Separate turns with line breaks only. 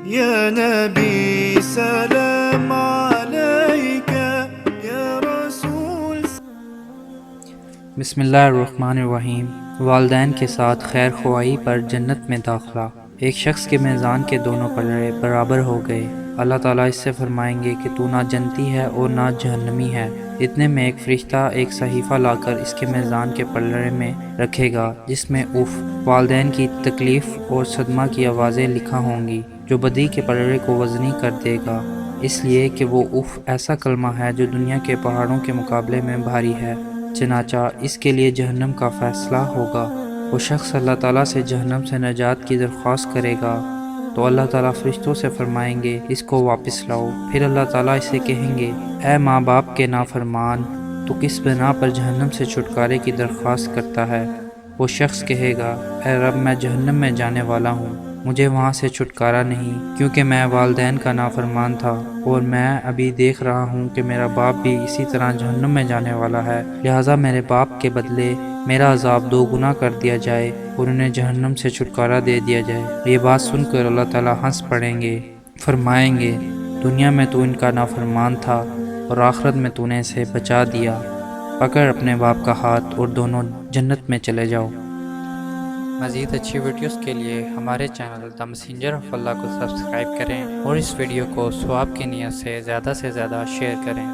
یا نبی سلام علیکہ، یا رسول۔
بسم اللہ الرحمن الرحیم۔ والدین کے ساتھ خیر خواہی پر جنت میں داخلہ۔ ایک شخص کے میزان کے دونوں پلڑے برابر ہو گئے۔ اللہ تعالیٰ اس سے فرمائیں گے کہ تو نہ جنتی ہے اور نہ جہنمی ہے۔ اتنے میں ایک فرشتہ ایک صحیفہ لا کر اس کے میزان کے پلڑے میں رکھے گا، جس میں اف، والدین کی تکلیف اور صدمہ کی آوازیں لکھا ہوں گی، جو بدی کے پلڑے کو وزنی کر دے گا، اس لیے کہ وہ اف ایسا کلمہ ہے جو دنیا کے پہاڑوں کے مقابلے میں بھاری ہے۔ چنانچہ اس کے لیے جہنم کا فیصلہ ہوگا۔ وہ شخص اللہ تعالیٰ سے جہنم سے نجات کی درخواست کرے گا تو اللہ تعالیٰ فرشتوں سے فرمائیں گے اس کو واپس لاؤ۔ پھر اللہ تعالیٰ اسے کہیں گے، اے ماں باپ کے نافرمان، تو کس بنا پر جہنم سے چھٹکارے کی درخواست کرتا ہے؟ وہ شخص کہے گا، اے رب، میں جہنم میں جانے والا ہوں، مجھے وہاں سے چھٹکارا نہیں، کیونکہ میں والدین کا نافرمان تھا، اور میں ابھی دیکھ رہا ہوں کہ میرا باپ بھی اسی طرح جہنم میں جانے والا ہے، لہٰذا میرے باپ کے بدلے میرا عذاب 2 گنا کر دیا جائے اور انہیں جہنم سے چھٹکارا دے دیا جائے۔ یہ بات سن کر اللہ تعالیٰ ہنس پڑیں گے، فرمائیں گے، دنیا میں تو ان کا نافرمان تھا اور آخرت میں تو نے اسے بچا دیا، پکڑ اپنے باپ کا ہاتھ اور دونوں جنت میں چلے جاؤ۔ مزید اچھی ویڈیوز کے لیے ہمارے چینل دی میسنجر آف اللہ کو سبسکرائب کریں اور اس ویڈیو کو ثواب کی نیت سے زیادہ شیئر کریں۔